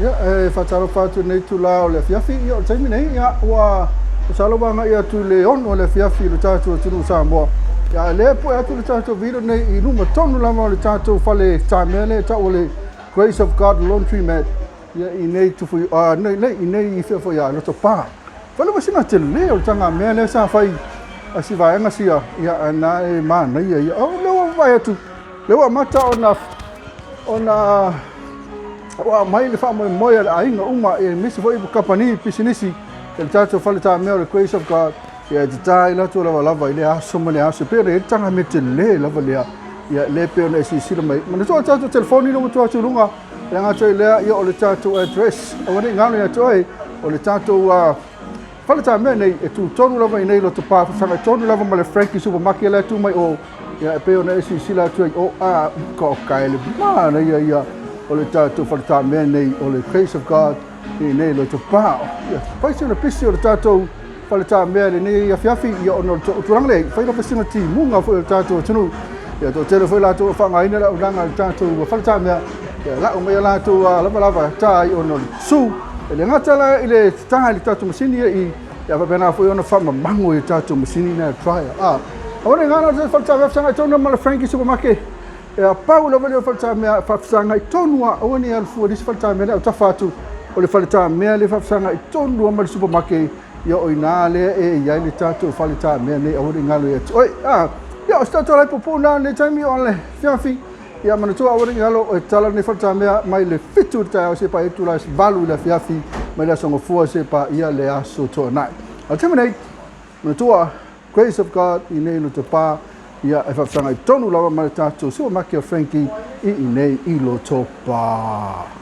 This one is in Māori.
Ya fatalo fatu nei tula o le fiafi o taimi nei ya wa salo banga ya tu le on o le fiafi lo tatu tunu Samoa. Ya le po ya tu le tatu video nei I numa tonu lama o le tatu fale tamele ta o le Grace of God Laundry Mat. Ya I nei tu fu nei I fefo ya lo to pa. Fale wasina te le o tanga mele sa fai asi vai nga sia ya ana e ma nei ya o le vai tu. Le wa mata ona wa mai le fa mo ya ainga uma e misi foi kapani pisinisi el tato falta me the grace of God ya dai la to la lava ile aso mo le aso pe re tanga metele la valia ya le pe ona si si mai ma so tato telefoni no to lunga ya nga choi le ya o le tato address o ni ngalo ya choi o le tato falta me nei e tu tonu lava nei lo to pa fa tonu lava ma le Frankie supermarket la tu mai o ya pe ona si la choi o a ko kai le ma na ya o le tātou whakata mea nei o le Grace of God I nei lo te pāo. Paisi o le pisi o le tātou whakata mea le nei ia whiawhi ia ono o turanga lei. Whaino pasinga ti munga fo le tātou tunu. Ia tō tēle whai lātou whangaina la o ranga le tātou whakata mea. Ia lau mea lātou lava tāi ono le su. E le ngatala I le tāi le tātou masini I ia whapena fo I ono whama mango I tātou masini na traya. Awane ngana te whakata mea whanga tōna ma le Frankie supermarket. E pau la vale o falta mea fafsanga I tonua o ni alfu dis falta mea o tafatu o le falta mea le fafsanga I tonua ma le supermarket ia o ina le e ia le tatu falta mea le o ri ngalo ia oi ia o stato lai popuna le taimi o le fiafi ia mana tua o ri ngalo o tala ni falta mea mai le fitu ta o se pa itu la valu la fiafi mai la songo fua se pa ia le aso to nai al terminate mana tua Grace of God I nei lo te pa ia e whawhanga I tonu lawa mai tātou supermarket Frankie I nei I lo topa.